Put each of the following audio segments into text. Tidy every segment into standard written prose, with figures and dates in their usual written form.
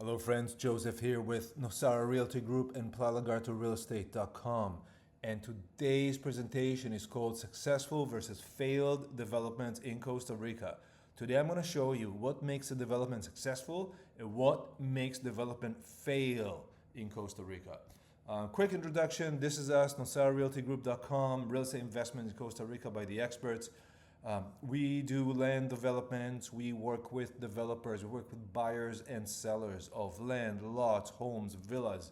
Hello friends, Joseph here with Nosara Realty Group and PlaLagartoRealEstate.com. And today's presentation is called Successful versus Failed Developments in Costa Rica. Today I'm going to show you what makes a development successful and what makes development fail in Costa Rica. Quick introduction, this is us, NosaraRealtyGroup.com, real estate investment in Costa Rica by the experts. We do land developments, we work with developers, we work with buyers and sellers of land, lots, homes, villas.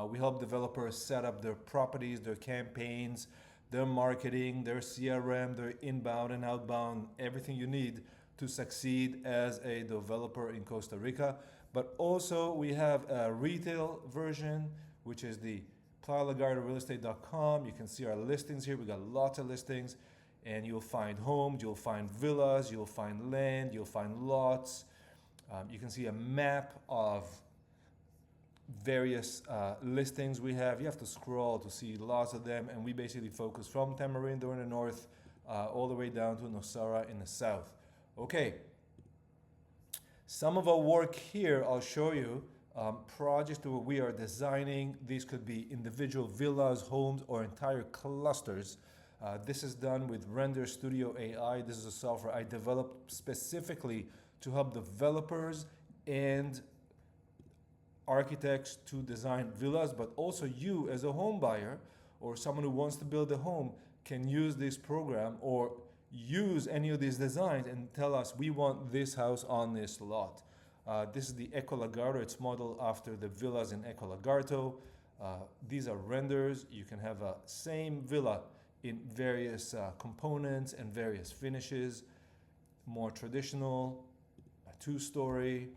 We help developers set up their properties, their campaigns, their marketing, their CRM, their inbound and outbound, everything you need to succeed as a developer in Costa Rica. But also we have a retail version, which is the PlaLagartoRealEstate.com. You can see our listings here. We got lots of listings. And you'll find homes, you'll find villas, you'll find land, you'll find lots. You can see a map of various listings we have. You have to scroll to see lots of them, and we basically focus from Tamarindo in the north all the way down to Nosara in the south. Okay, some of our work here, I'll show you projects that we are designing. These could be individual villas, homes, or entire clusters. This is done with Render Studio AI. This is a software I developed specifically to help developers and architects to design villas, but also you as a home buyer or someone who wants to build a home can use this program or use any of these designs and tell us we want this house on this lot. This is the Eco Lagarto. It's modeled after the villas in Eco Lagarto. These are renders. You can have a same villa in various components and various finishes, more traditional, a two-story,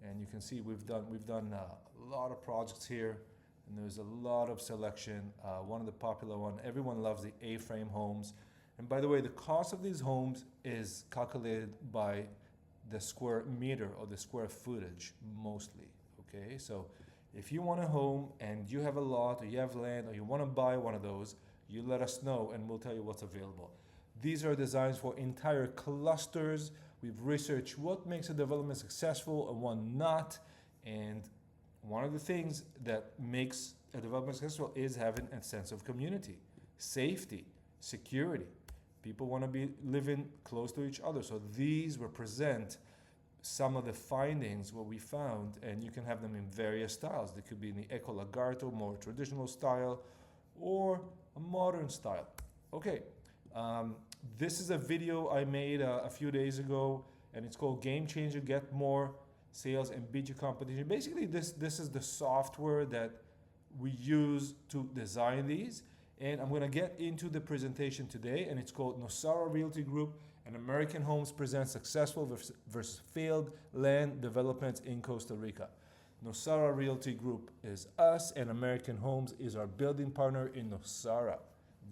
and you can see we've done a lot of projects here, and there's a lot of selection. One of the popular one, everyone loves the A-frame homes, and by the way, the cost of these homes is calculated by the square meter or the square footage mostly. Okay, so if you want a home and you have a lot or you have land or you want to buy one of those, you let us know and we'll tell you what's available. These are designs for entire clusters. We've researched what makes a development successful and one not. And one of the things that makes a development successful is having a sense of community, safety, security. People want to be living close to each other. So these represent some of the findings, what we found, and you can have them in various styles. They could be in the Eco Lagarto, more traditional style, or a modern style. Okay, this is a video I made a few days ago, and it's called Game Changer, Get More Sales and Beat Your Competition. Basically, this is the software that we use to design these, and I'm gonna get into the presentation today, and it's called Nosara Realty Group and American Homes Present Successful versus Failed Land Developments in Costa Rica. Nosara Realty Group is us, and American Homes is our building partner in Nosara.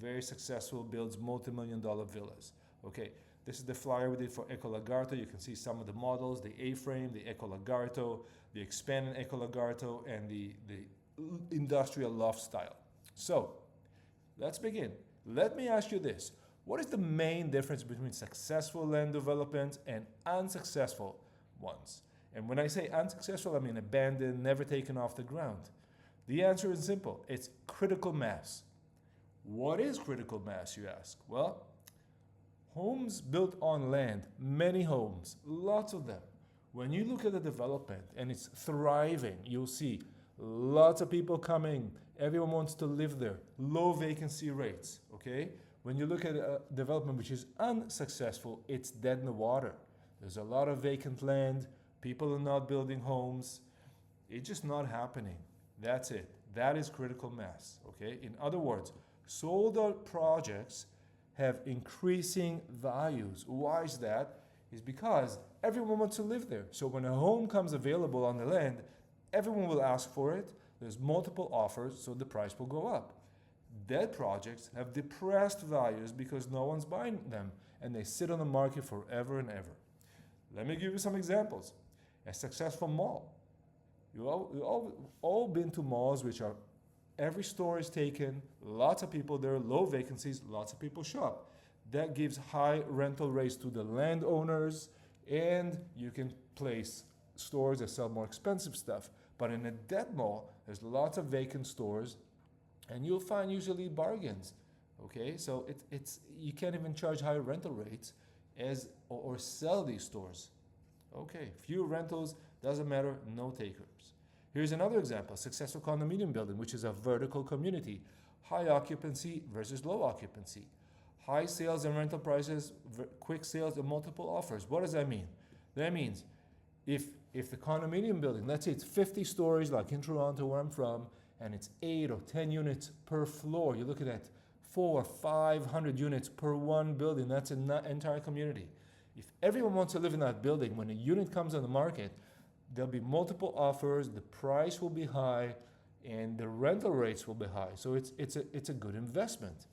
Very successful, builds multi-million-dollar villas. Okay, this is the flyer we did for Eco Lagarto. You can see some of the models, the A-frame, the Eco Lagarto, the expanded Eco Lagarto, and the industrial loft style. So, let's begin. Let me ask you this. What is the main difference between successful land developments and unsuccessful ones? And when I say unsuccessful, I mean abandoned, never taken off the ground. The answer is simple. It's critical mass. What is critical mass, you ask? Well, homes built on land, many homes, lots of them. When you look at the development and it's thriving, you'll see lots of people coming. Everyone wants to live there. Low vacancy rates, okay? When you look at a development which is unsuccessful, it's dead in the water. There's a lot of vacant land. People are not building homes. It's just not happening. That's it. That is critical mass, okay? In other words, sold out projects have increasing values. Why is that? It's because everyone wants to live there. So when a home comes available on the land, everyone will ask for it. There's multiple offers, so the price will go up. Dead projects have depressed values because no one's buying them, and they sit on the market forever and ever. Let me give you some examples. A successful mall. You've all been to malls which are, every store is taken, lots of people there, low vacancies, lots of people shop. That gives high rental rates to the landowners, and you can place stores that sell more expensive stuff. But in a dead mall, there's lots of vacant stores, and you'll find usually bargains. Okay, so it's you can't even charge higher rental rates as or sell these stores. Okay, few rentals, doesn't matter, no takers. Here's another example, successful condominium building, which is a vertical community. High occupancy versus low occupancy. High sales and rental prices, quick sales and multiple offers. What does that mean? That means if the condominium building, let's say it's 50 stories like in Toronto where I'm from, and it's 8 or 10 units per floor, you're looking at 400 or 500 units per one building. That's an entire community. If everyone wants to live in that building, when a unit comes on the market, there'll be multiple offers, the price will be high, and the rental rates will be high. So it's a good investment.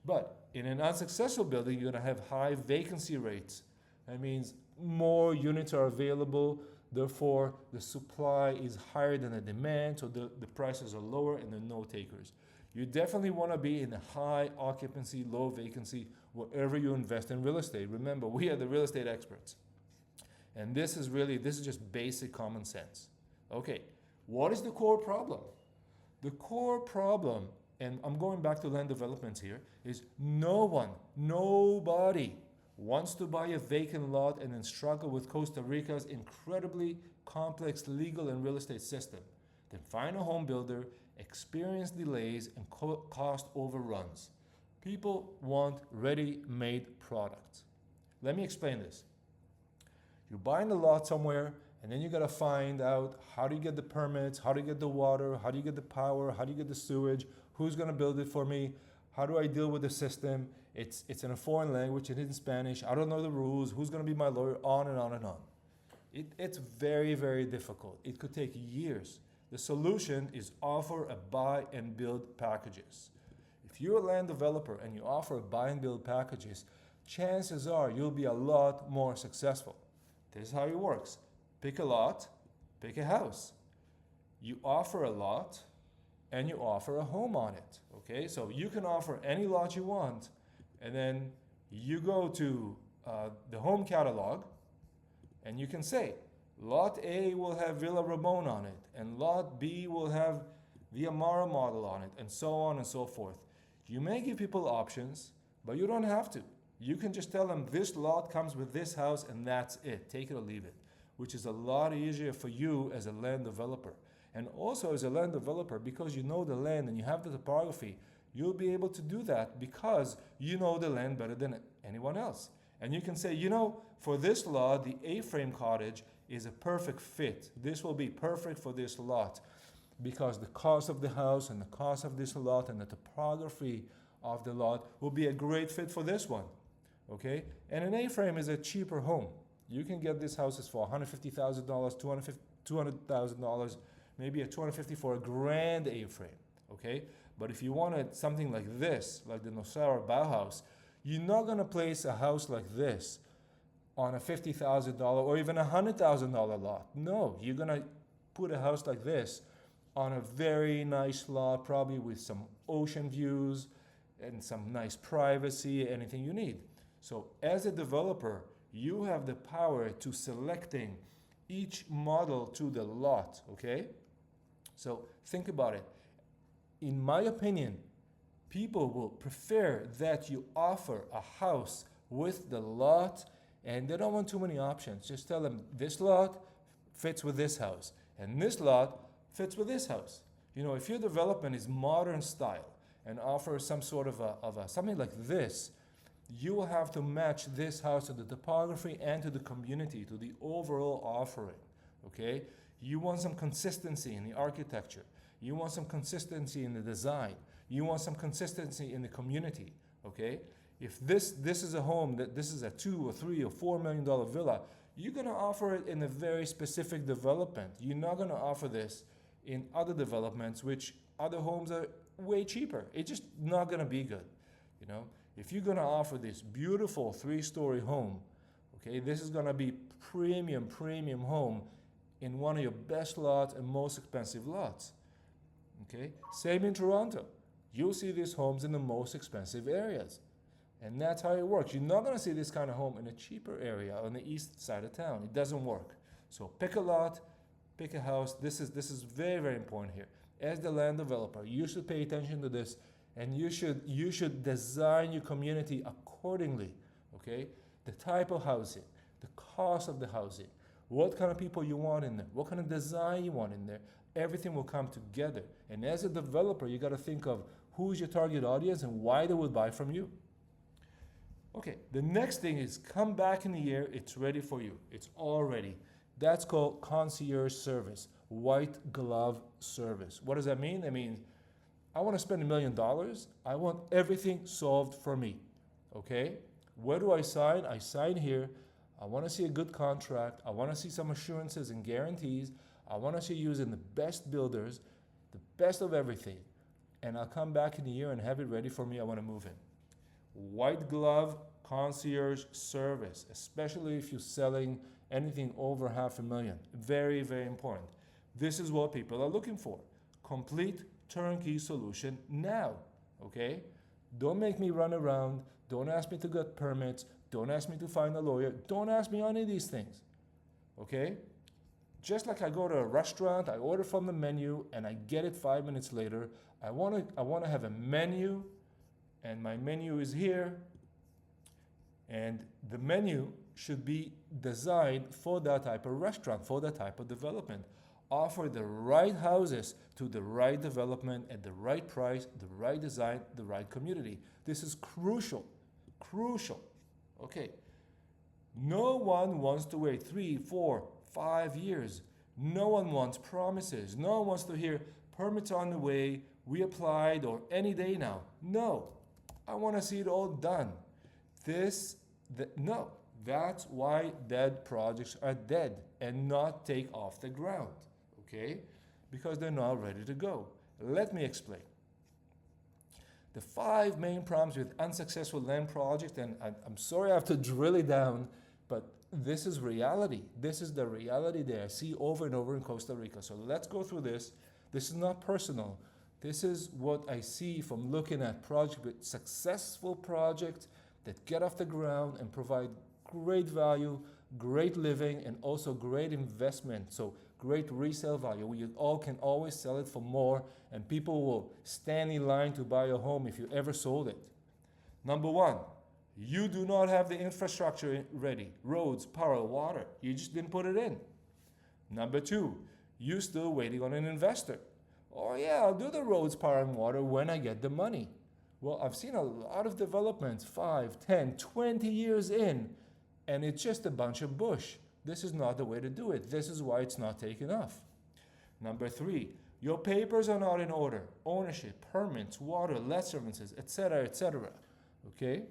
But in an unsuccessful building, you're gonna have high vacancy rates. That means more units are available, therefore the supply is higher than the demand, so the prices are lower and there are no takers. You definitely wanna be in a high occupancy, low vacancy, wherever you invest in real estate. Remember, we are the real estate experts. And this is just basic common sense. Okay, what is the core problem? The core problem, and I'm going back to land developments here, is nobody wants to buy a vacant lot and then struggle with Costa Rica's incredibly complex legal and real estate system. Then find a home builder, experience delays, and cost overruns. People want ready-made products. Let me explain this. You're buying a lot somewhere, and then you gotta find out how do you get the permits, how do you get the water, how do you get the power, how do you get the sewage, who's gonna build it for me, how do I deal with the system, it's in a foreign language, it's in Spanish, I don't know the rules, who's gonna be my lawyer, on and on and on. It's very, very difficult. It could take years. The solution is offer a buy and build packages. If you're a land developer and you offer buy and build packages, chances are you'll be a lot more successful. This is how it works. Pick a lot, pick a house. You offer a lot and you offer a home on it, okay? So you can offer any lot you want, and then you go to the home catalog and you can say, lot A will have Villa Ramon on it, and lot B will have the Amara model on it, and so on and so forth. You may give people options, but you don't have to. You can just tell them this lot comes with this house and that's it. Take it or leave it, which is a lot easier for you as a land developer. And also as a land developer, because you know the land and you have the topography, you'll be able to do that because you know the land better than anyone else. And you can say, you know, for this lot, the A-frame cottage is a perfect fit. This will be perfect for this lot because the cost of the house and the cost of this lot and the topography of the lot will be a great fit for this one. Okay, and an A-frame is a cheaper home. You can get these houses for $150,000, $200,000, maybe a $250,000 for a grand A-frame. Okay, but if you wanted something like this, like the Nosara Bauhaus, you're not gonna place a house like this on a $50,000 or even a $100,000 lot. No, you're gonna put a house like this on a very nice lot, probably with some ocean views and some nice privacy, anything you need. So as a developer, you have the power to selecting each model to the lot, okay? So think about it. In my opinion, people will prefer that you offer a house with the lot, and they don't want too many options. Just tell them this lot fits with this house, and this lot fits with this house. You know, if your development is modern style and offers some sort of something like this, you will have to match this house to the topography and to the community, to the overall offering, okay? You want some consistency in the architecture. You want some consistency in the design. You want some consistency in the community, okay? If this is a home, this is a $2 or $3 or $4 million villa, you're gonna offer it in a very specific development. You're not gonna offer this in other developments, which other homes are way cheaper. It's just not gonna be good, you know? If you're gonna offer this beautiful 3-story home, okay, this is gonna be premium home in one of your best lots and most expensive lots, okay? Same in Toronto. You'll see these homes in the most expensive areas. And that's how it works. You're not gonna see this kind of home in a cheaper area on the east side of town. It doesn't work. So pick a lot, pick a house. This is very, very important here. As the land developer, you should pay attention to this, and you should design your community accordingly. Okay? The type of housing, the cost of the housing, what kind of people you want in there, what kind of design you want in there. Everything will come together. And as a developer, you got to think of who's your target audience and why they would buy from you. Okay, the next thing is come back in a year, it's ready for you. It's all ready. That's called concierge service, white glove service. What does that mean? That means I want to spend $1 million. I want everything solved for me. Okay? Where do I sign? I sign here. I want to see a good contract. I want to see some assurances and guarantees. I want to see you using the best builders, the best of everything. And I'll come back in a year and have it ready for me. I want to move in. White glove concierge service, especially if you're selling anything over $500,000. Very, very important. This is what people are looking for. Complete turnkey solution now. Okay? Don't make me run around. Don't ask me to get permits. Don't ask me to find a lawyer. Don't ask me any of these things. Okay? Just like I go to a restaurant, I order from the menu, and I get it 5 minutes later. I want to have a menu, and my menu is here. And the menu should be designed for that type of restaurant, for that type of development. Offer the right houses to the right development at the right price, the right design, the right community. This is crucial. Crucial. Okay. No one wants to wait 3, 4, 5 years. No one wants promises. No one wants to hear permits on the way, we applied, or any day now. No. I want to see it all done. No. That's why dead projects are dead and not take off the ground. Okay? Because they're not ready to go. Let me explain. The 5 main problems with unsuccessful land projects, and I'm sorry I have to drill it down, but this is reality. This is the reality that I see over and over in Costa Rica. So let's go through this. This is not personal. This is what I see from looking at projects with successful projects that get off the ground and provide great value, great living, and also great investment. So great resale value. We all can always sell it for more, and people will stand in line to buy a home if you ever sold it. Number 1, you do not have the infrastructure ready. Roads, power, water. You just didn't put it in. Number 2, you're still waiting on an investor. Oh yeah, I'll do the roads, power, and water when I get the money. Well, I've seen a lot of developments 5, 10, 20 years in, and it's just a bunch of bush. This is not the way to do it. This is why it's not taking off. Number 3, your papers are not in order. Ownership, permits, water, let services, etc., etc. Okay?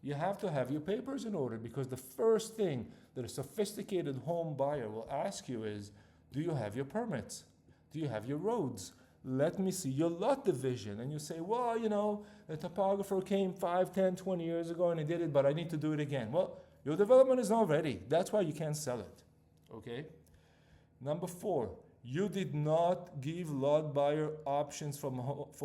You have to have your papers in order, because the first thing that a sophisticated home buyer will ask you is, do you have your permits? Do you have your roads? Let me see your lot division. And you say, well, you know, a topographer came 5, 10, 20 years ago and he did it, but I need to do it again. Well, your development is not ready. That's why you can't sell it. Okay? Number 4, you did not give lot buyer options for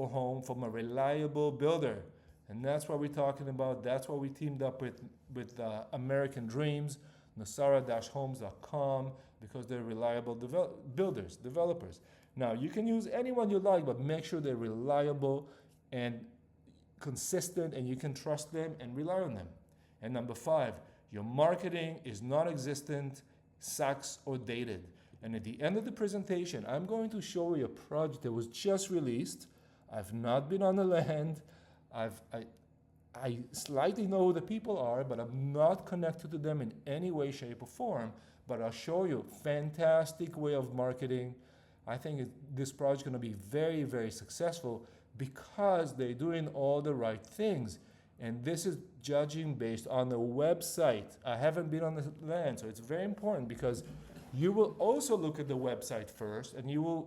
home from a reliable builder. And that's what we're talking about. That's what we teamed up with American Dreams, Nosara-homes.com, because they're reliable developers. Now, you can use anyone you like, but make sure they're reliable and consistent, and you can trust them and rely on them. And number 5, your marketing is non-existent, sucks, or dated. And at the end of the presentation, I'm going to show you a project that was just released. I've not been on the land. I slightly know who the people are, but I'm not connected to them in any way, shape, or form. But I'll show you fantastic way of marketing. I think this project is going to be very, very successful because they're doing all the right things. And this is judging based on the website. I haven't been on the land, so it's very important, because you will also look at the website first, and your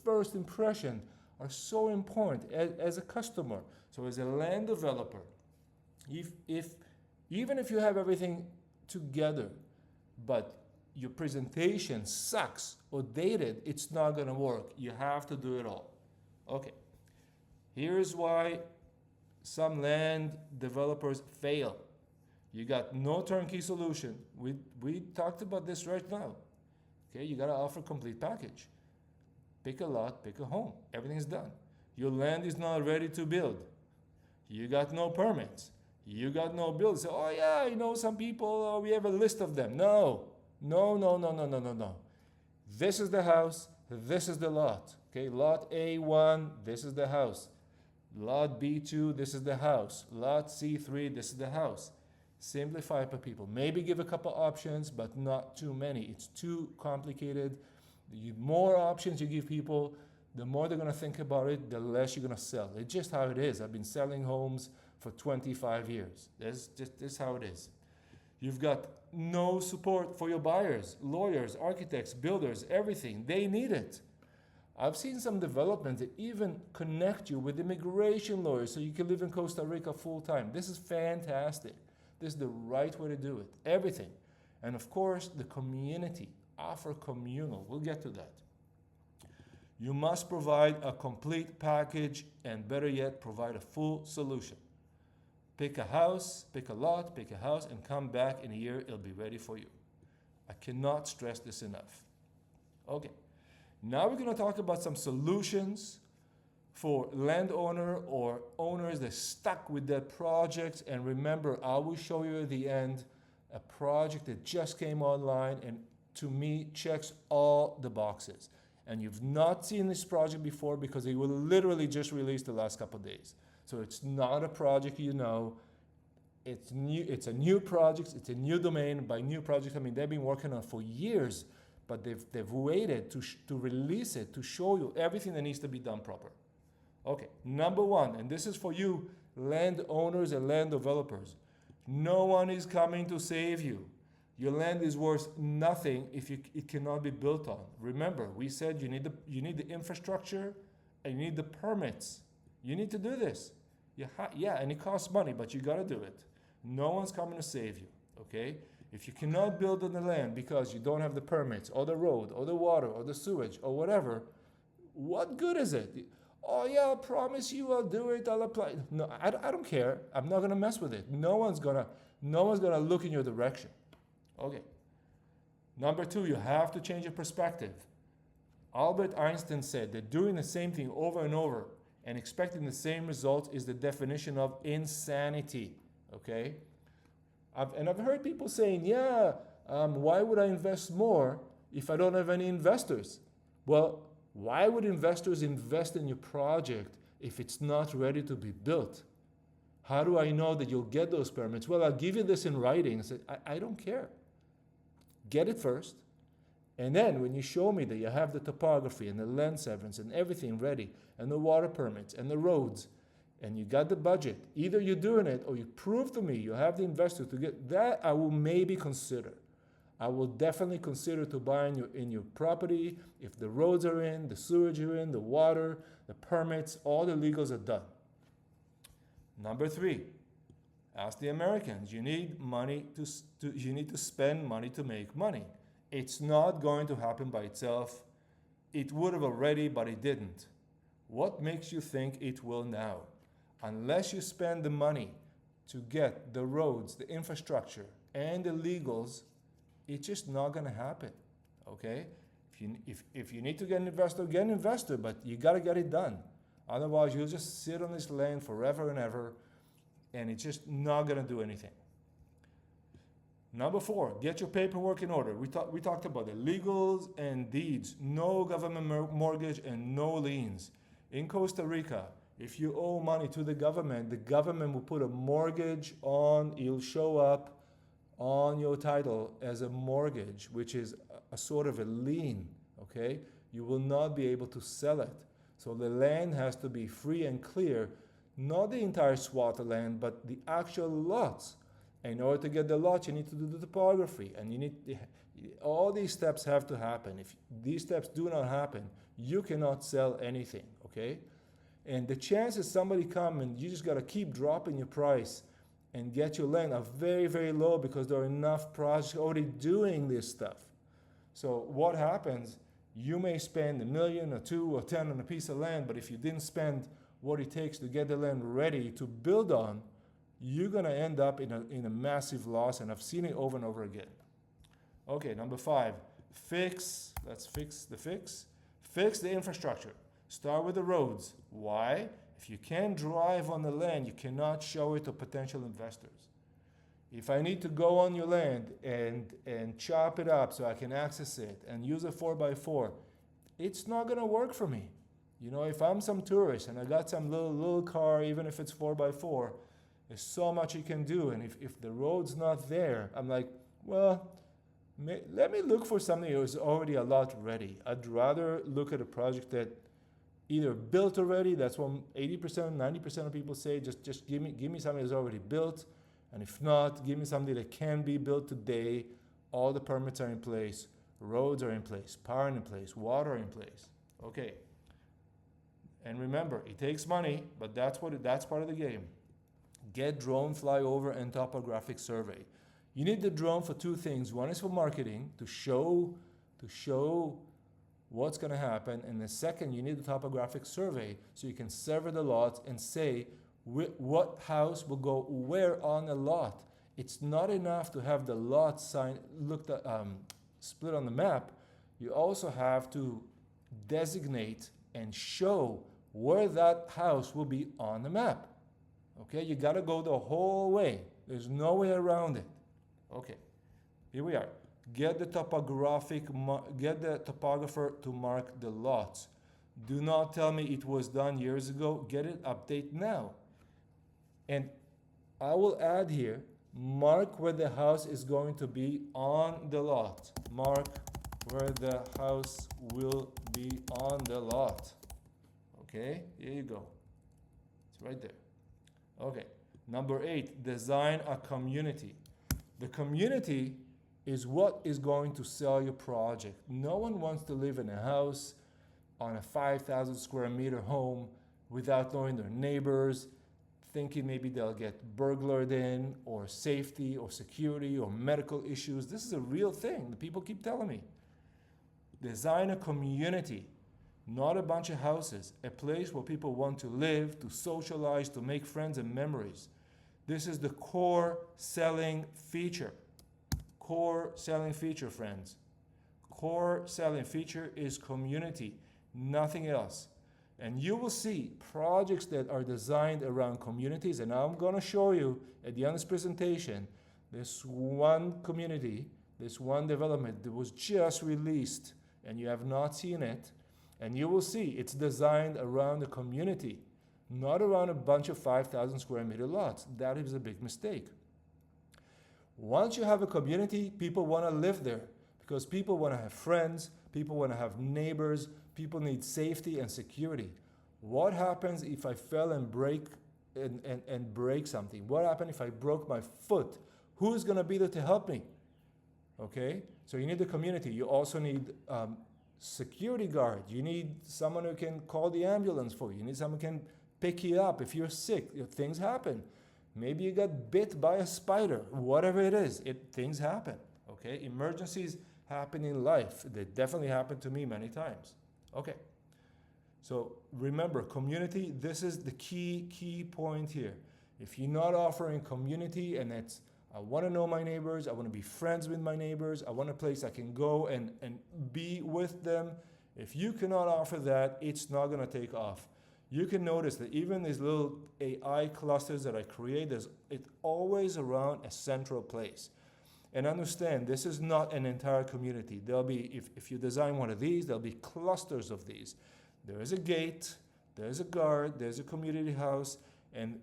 first impression are so important as a customer. So as a land developer, even if you have everything together, but your presentation sucks or dated, it's not going to work. You have to do it all. Okay. Here's why some land developers fail. You got no turnkey solution. We talked about this right now. Okay, you gotta offer complete package. Pick a lot, pick a home. Everything's done. Your land is not ready to build. You got no permits. You got no bills. Oh yeah, you know some people, we have a list of them. No, no, no, no, no, no, no, no. This is the house, this is the lot. Okay, lot A1, this is the house. Lot B2, this is the house. Lot C3, this is the house. Simplify it for people. Maybe give a couple options, but not too many. It's too complicated. The more options you give people, the more they're going to think about it, the less you're going to sell. It's just how it is. I've been selling homes for 25 years. This is how it is. You've got no support for your buyers, lawyers, architects, builders, everything. They need it. I've seen some developments that even connect you with immigration lawyers so you can live in Costa Rica full time. This is fantastic. This is the right way to do it. Everything. And of course, the community. Offer communal. We'll get to that. You must provide a complete package, and better yet, provide a full solution. Pick a house, pick a lot, pick a house, and come back in a year. It'll be ready for you. I cannot stress this enough. Okay. Now we're going to talk about some solutions for landowner or owners that stuck with their projects. And remember, I will show you at the end a project that just came online and to me checks all the boxes. And you've not seen this project before because it was literally just released the last couple of days. So it's not a project you know. It's new. It's a new project. It's a new domain. By new project, I mean they've been working on it for years, but they've waited to release it, to show you everything that needs to be done proper. Okay, number one, and this is for you landowners and land developers. No one is coming to save you. Your land is worth nothing if it cannot be built on. Remember, we said you need the infrastructure and you need the permits. You need to do this. Yeah, and it costs money, but you got to do it. No one's coming to save you, okay? If you cannot build on the land because you don't have the permits or the road or the water or the sewage or whatever, what good is it? Oh yeah, I promise you I'll do it, I'll apply. No, I don't care. I'm not going to mess with it. No one's gonna look in your direction. Okay. Number two, you have to change your perspective. Albert Einstein said that doing the same thing over and over and expecting the same results is the definition of insanity. Okay? I've heard people saying, yeah, why would I invest more if I don't have any investors? Well, why would investors invest in your project if it's not ready to be built? How do I know that you'll get those permits? Well, I'll give you this in writing. I don't care. Get it first. And then when you show me that you have the topography and the land severance and everything ready and the water permits and the roads and you got the budget, either you're doing it or you prove to me you have the investor to get that, I will maybe consider. I will definitely consider to buy in your property if the roads are in, the sewage are in, the water, the permits, all the legals are done. Number three, ask the Americans. You need money you need to spend money to make money. It's not going to happen by itself. It would have already, but it didn't. What makes you think it will now? Unless you spend the money to get the roads, the infrastructure, and the legals, it's just not going to happen. Okay? If you need to get an investor, but you got to get it done. Otherwise, you'll just sit on this land forever and ever, and it's just not going to do anything. Number four, get your paperwork in order. We talked about the legals and deeds, no government mortgage and no liens. In Costa Rica, if you owe money to the government will put a mortgage on, it'll show up on your title as a mortgage, which is a sort of a lien, okay? You will not be able to sell it. So the land has to be free and clear, not the entire swath of land, but the actual lots. In order to get the lots, you need to do the topography, and all these steps have to happen. If these steps do not happen, you cannot sell anything, okay? And the chances somebody come and you just got to keep dropping your price and get your land are very, very low because there are enough projects already doing this stuff. So what happens, you may spend $1 million or $2 or $10 on a piece of land, but if you didn't spend what it takes to get the land ready to build on, you're going to end up in a massive loss, and I've seen it over and over again. Okay, number five, let's fix the infrastructure. Start with the roads. Why? If you can't drive on the land, you cannot show it to potential investors. If I need to go on your land and chop it up so I can access it and use a 4x4, it's not gonna work for me. You know, if I'm some tourist and I got some little car, even if it's 4x4, there's so much you can do. And if the road's not there, I'm like, well, let me look for something that is already a lot ready. I'd rather look at a project that either built already, that's what 80%, 90% of people say, just give me something that's already built. And if not, give me something that can be built today. All the permits are in place, roads are in place, power in place, water in place. Okay. And remember, it takes money, but that's part of the game. Get drone flyover and topographic survey. You need the drone for two things. One is for marketing, to show what's going to happen. And the second, you need the topographic survey so you can survey the lot and say what house will go where on the lot. It's not enough to have the lot split on the map. You also have to designate and show where that house will be on the map. Okay, you got to go the whole way. There's no way around it. Okay, here we are. Get the topographer to mark the lots. Do not tell me it was done years ago. Get it update now. And I will add here, mark where the house is going to be on the lot. Mark where the house will be on the lot. Okay, here you go. It's right there. Okay, number 8, design a community. The community is what is going to sell your project. No one wants to live in a house on a 5,000 square meter home without knowing their neighbors, thinking maybe they'll get burglared in, or safety or security or medical issues. This is a real thing. People keep telling me. Design a community, not a bunch of houses, a place where people want to live, to socialize, to make friends and memories. This is the core selling feature. Core selling feature, friends. Core selling feature is community, nothing else. And you will see projects that are designed around communities, and I'm going to show you at the end of this presentation, this one community, this one development that was just released, and you have not seen it, and you will see it's designed around the community, not around a bunch of 5,000 square meter lots. That is a big mistake. Once you have a community, people want to live there because people want to have friends, people want to have neighbors, people need safety and security. What happens if I fell and break something? What happens if I broke my foot? Who's going to be there to help me? Okay, so you need the community. You also need security guard. You need someone who can call the ambulance for you. You need someone who can pick you up if you're sick. Things happen. Maybe you got bit by a spider. Whatever it is, things happen. Okay, emergencies happen in life. They definitely happened to me many times. Okay, so remember, community. This is the key point here. If you're not offering community, and it's I want to know my neighbors, I want to be friends with my neighbors, I want a place I can go and be with them. If you cannot offer that, it's not going to take off. You can notice that even these little AI clusters that I create, it's always around a central place. And understand, this is not an entire community. There'll be, if you design one of these, there'll be clusters of these. There is a gate, there's a guard, there's a community house, and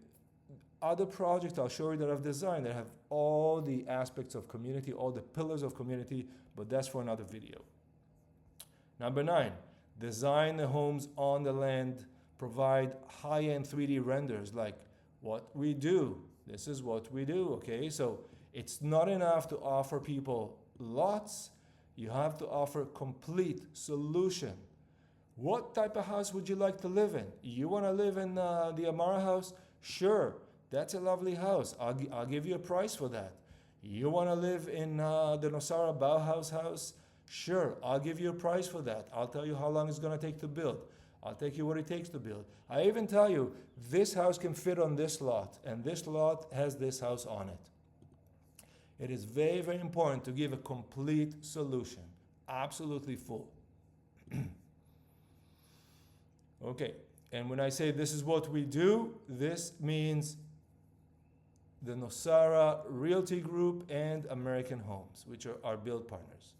other projects I'll show you that I've designed that have all the aspects of community, all the pillars of community, but that's for another video. Number 9, design the homes on the land, provide high-end 3D renders like what we do. This is what we do, okay? So it's not enough to offer people lots. You have to offer complete solution. What type of house would you like to live in? You want to live in the Amara house? Sure, that's a lovely house. I'll give you a price for that. You want to live in the Nosara Bauhaus house? Sure, I'll give you a price for that. I'll tell you how long it's going to take to build. I'll take you what it takes to build. I even tell you, this house can fit on this lot, and this lot has this house on it. It is very, very important to give a complete solution. absolutely full. Okay, and when I say this is what we do, this means the Nosara Realty Group and American Homes, which are our build partners.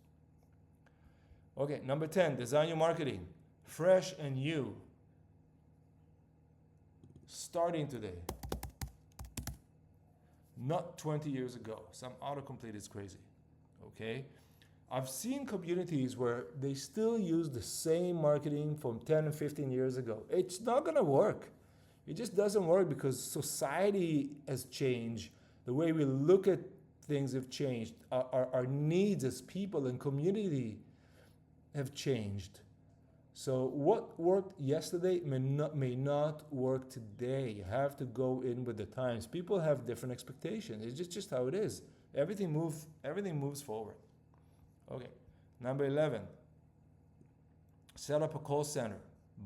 Okay, number 10, design your marketing. Fresh and new. Starting today. Not 20 years ago. Some autocomplete is crazy. Okay? I've seen communities where they still use the same marketing from 10 and 15 years ago. It's not going to work. It just doesn't work because society has changed. The way we look at things have changed. Our needs as people and community have changed. So what worked yesterday may not work today. You have to go in with the times. People have different expectations. It's just how it is. Everything moves forward. Okay, number 11, set up a call center,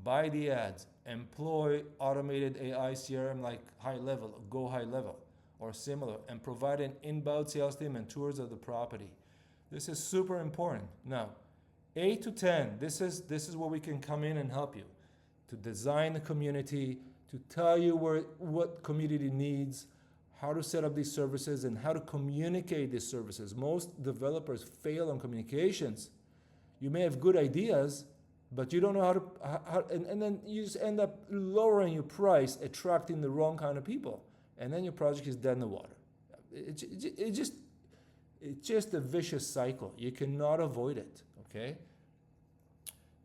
buy the ads, employ automated AI CRM like High Level, Go High Level, or similar, and provide an inbound sales team and tours of the property. This is super important. Now, 8 to 10, this is where we can come in and help you to design the community, to tell you what community needs, how to set up these services, and how to communicate these services. Most developers fail on communications. You may have good ideas, but you don't know and then you just end up lowering your price, attracting the wrong kind of people, and then your project is dead in the water. It's just a vicious cycle. You cannot avoid it, okay?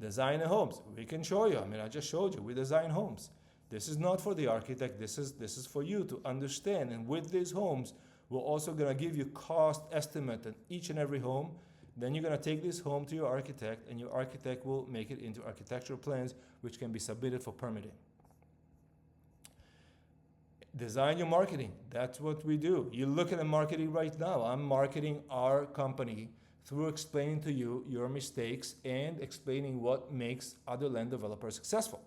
Design the homes. We can show you. I mean, I just showed you. We design homes. This is not for the architect. This is for you to understand. And with these homes, we're also going to give you cost estimate on each and every home. Then you're going to take this home to your architect, and your architect will make it into architectural plans, which can be submitted for permitting. Design your marketing. That's what we do. You look at the marketing right now. I'm marketing our company through explaining to you your mistakes and explaining what makes other land developers successful.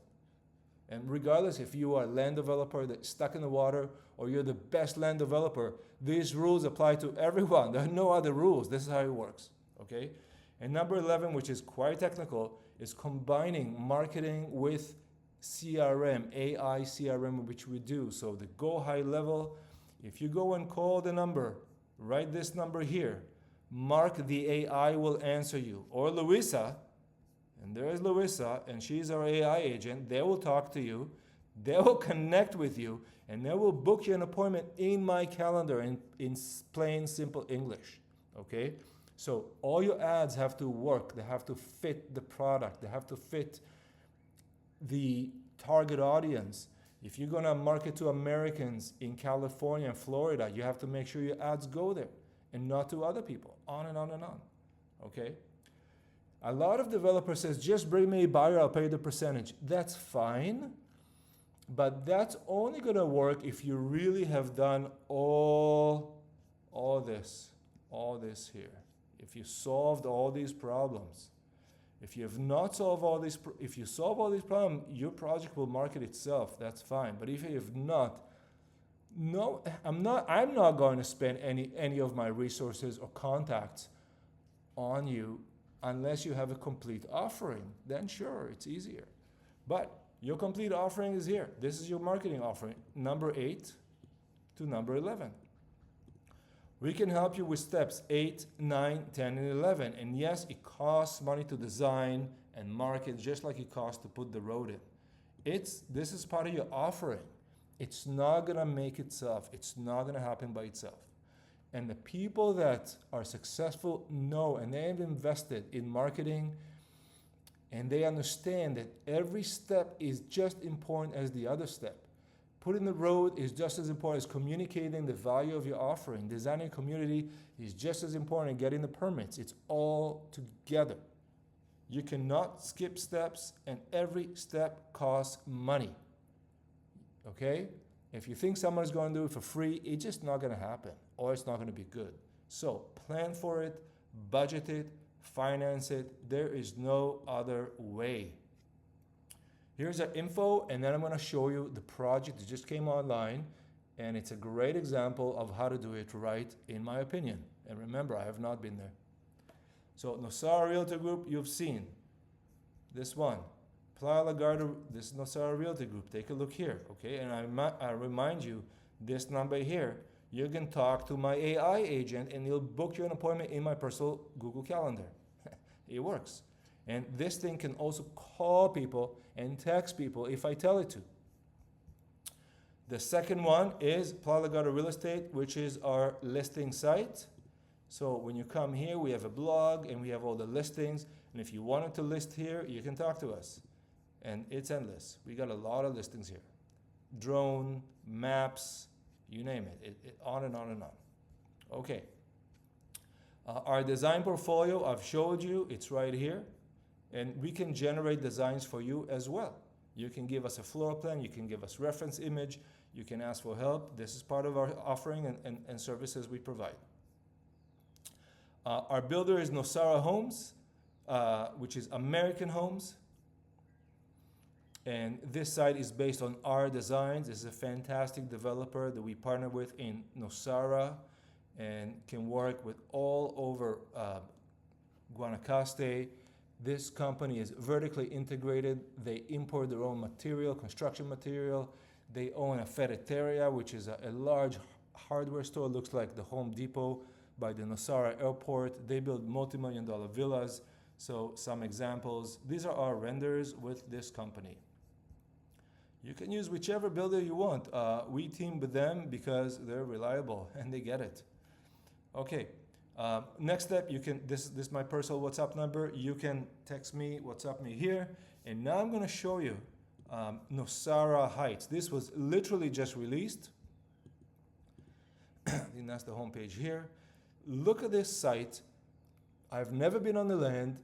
And regardless if you are a land developer that's stuck in the water or you're the best land developer, these rules apply to everyone. There are no other rules. This is how it works, okay? And number 11, which is quite technical, is combining marketing with CRM, AI CRM, which we do. So the Go High Level, if you go and call the number, write this number here, Mark the AI will answer you. Or Louisa, and there is Louisa, and she's our AI agent. They will talk to you. They will connect with you, and they will book you an appointment in my calendar in plain, simple English, okay? So all your ads have to work. They have to fit the product. They have to fit the target audience. If you're going to market to Americans in California and Florida, you have to make sure your ads go there and not to other people, on and on and on, okay? A lot of developers says, just bring me a buyer, I'll pay the percentage. That's fine, but that's only gonna work if you really have done all this here. If you solved all these problems. If you have not solved all these, if you solve all these problems, your project will market itself, that's fine. But if you have not, no, I'm not going to spend any of my resources or contacts on you unless you have a complete offering. Then sure, it's easier. But your complete offering is here. This is your marketing offering, number 8 to number 11. We can help you with steps 8, 9, 10, and 11. And yes, it costs money to design and market, just like it costs to put the road in. This is part of your offering. It's not gonna make itself. It's not gonna happen by itself. And the people that are successful know, and they have invested in marketing, and they understand that every step is just important as the other step. Putting the road is just as important as communicating the value of your offering. Designing a community is just as important as getting the permits. It's all together. You cannot skip steps, and every step costs money. Okay? If you think someone's going to do it for free, it's just not going to happen, or it's not going to be good. So plan for it, budget it, finance it. There is no other way. Here's our info, and then I'm going to show you the project that just came online, and it's a great example of how to do it right, in my opinion. And remember, I have not been there. So Nosara Realtor Group, you've seen this one. Playa Lagarda, this is Nosara Realtor Group. Take a look here, okay? And I remind you, this number here, you can talk to my AI agent and he'll book you an appointment in my personal Google Calendar. It works. And this thing can also call people and text people if I tell it to. The second one is Playa Lagarda Real Estate, which is our listing site. So when you come here, we have a blog and we have all the listings. And if you wanted to list here, you can talk to us. And it's endless. We got a lot of listings here. Drone, maps, you name it. On and on and on. Okay. Our design portfolio, I've showed you, it's right here. And we can generate designs for you as well. You can give us a floor plan, you can give us reference image, you can ask for help. This is part of our offering and services we provide. Our builder is Nosara Homes, which is American Homes. And this site is based on our designs. This is a fantastic developer that we partner with in Nosara and can work with all over Guanacaste. This company is vertically integrated. They import their own material, construction material. They own a ferreteria, which is a large hardware store. Looks like the Home Depot by the Nosara airport. They build multi-million-dollar villas. So some examples. These are our renders with this company. You can use whichever builder you want. We team with them because they're reliable and they get it. Okay. Next step, you can, this is my personal WhatsApp number. You can text me, WhatsApp me here. And now I'm going to show you Nosara Heights. This was literally just released. And that's the homepage here. Look at this site. I've never been on the land.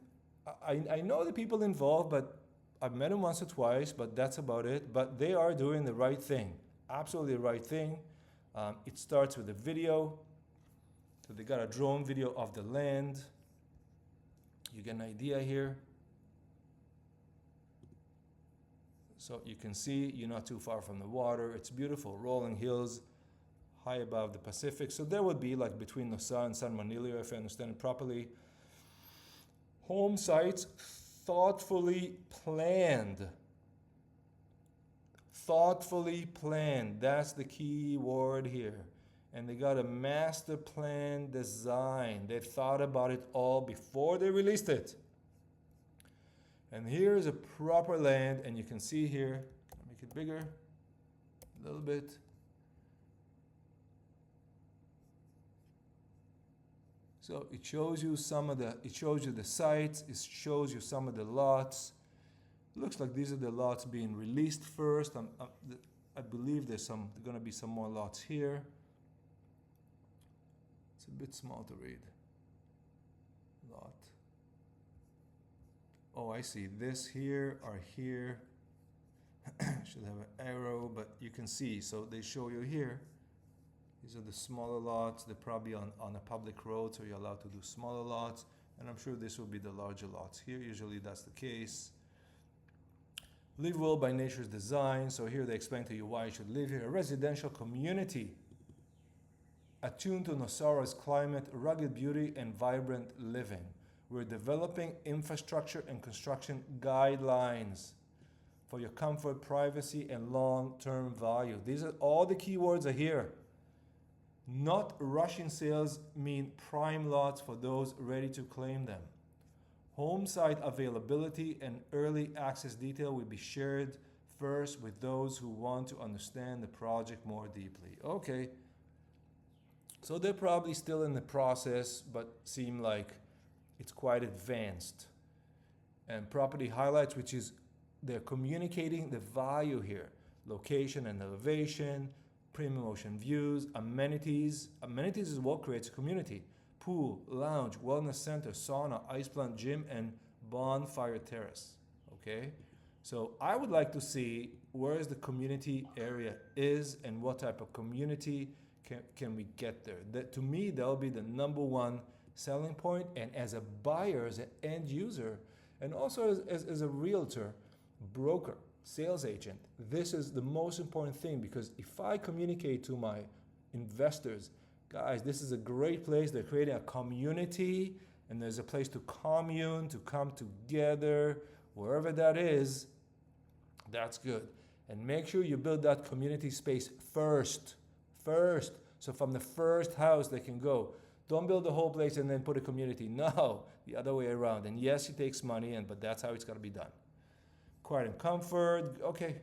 I know the people involved, but I've met them once or twice, but that's about it. But they are doing the right thing, absolutely the right thing. It starts with a video. So they got a drone video of the land. You get an idea here. So you can see you're not too far from the water. It's beautiful, rolling hills, high above the Pacific. So there would be like between Nosara and San Manilio, if I understand it properly. Home sites thoughtfully planned. Thoughtfully planned. That's the key word here. And they got a master plan design. They thought about it all before they released it. And here is a proper land, and you can see here, make it bigger a little bit. So it shows you it shows you the sites, it shows you some of the lots. Looks like these are the lots being released first. I believe there's going to be some more lots here. It's a bit small to read. Lot. Oh, I see. This here are here. Should have an arrow, but you can see. So they show you here. These are the smaller lots. They're probably on a public road, so you're allowed to do smaller lots. And I'm sure this will be the larger lots here. Usually that's the case. Live well by nature's design. So here they explain to you why you should live here. A residential community attuned to Nosara's climate, rugged beauty, and vibrant living. We're developing infrastructure and construction guidelines for your comfort, privacy, and long-term value. These are all the keywords are here. Not rushing sales mean prime lots for those ready to claim them. Home site availability and early access detail will be shared first with those who want to understand the project more deeply. Okay. So they're probably still in the process, but seem like it's quite advanced. And property highlights, which is they're communicating the value here. Location and elevation, premium ocean views, amenities. Amenities is what creates a community. Pool, lounge, wellness center, sauna, ice plant, gym, and bonfire terrace. Okay? So I would like to see where is the community area is and what type of community can we get there. That, to me, that'll be the number one selling point. And as a buyer, as an end user, and also as a realtor, broker, sales agent, this is the most important thing, because if I communicate to my investors, guys, this is a great place, they're creating a community, and there's a place to commune, to come together, wherever that is, that's good. And make sure you build that community space first. So from the first house they can go. Don't build the whole place and then put a community. No, the other way around. And yes, it takes money, but that's how it's got to be done. Quiet and comfort. Okay,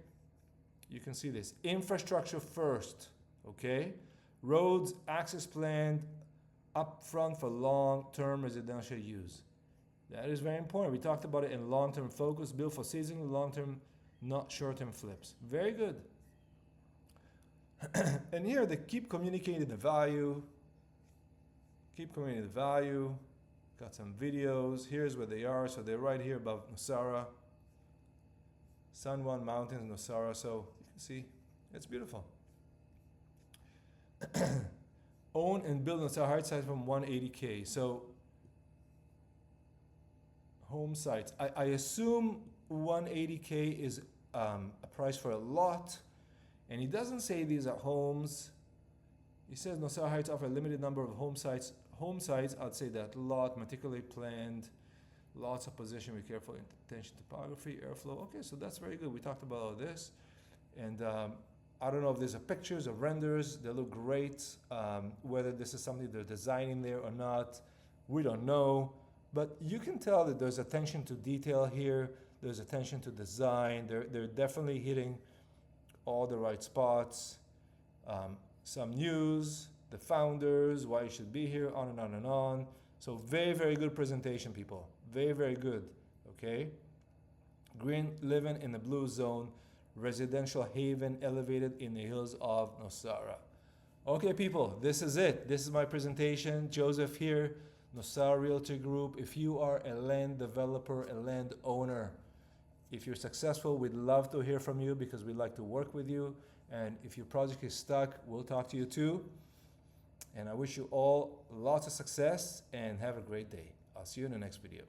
you can see this. Infrastructure first. Okay, roads, access planned up front for long-term residential use. That is very important. We talked about it in long-term focus, built for seasonal, long-term, not short-term flips. Very good. And here they keep communicating the value. Keep communicating the value. Got some videos. Here's where they are. So they're right here above Nosara. San Juan Mountains, Nosara. So you can see it's beautiful. Own and build Nosara Heights sites from 180K. So home sites. I assume 180K is a price for a lot. And he doesn't say these are homes. He says Nosara Heights offer a limited number of home sites. Home sites, I'd say that lot, meticulously planned, lots of position, be careful, attention to topography, airflow. Okay, so that's very good. We talked about all this. And I don't know if there's pictures or renders. They look great. Whether this is something they're designing there or not, we don't know. But you can tell that there's attention to detail here. There's attention to design. They're definitely hitting all the right spots. Some news, the founders, why you should be here, on and on and on. So very, very good presentation, people. Very, very good, okay? Green living in the blue zone, residential haven elevated in the hills of Nosara. Okay, people, this is it. This is my presentation. Joseph here, Nosara Realty Group. If you are a land developer, a land owner, if you're successful, we'd love to hear from you because we'd like to work with you. And if your project is stuck, we'll talk to you too. And I wish you all lots of success and have a great day. I'll see you in the next video.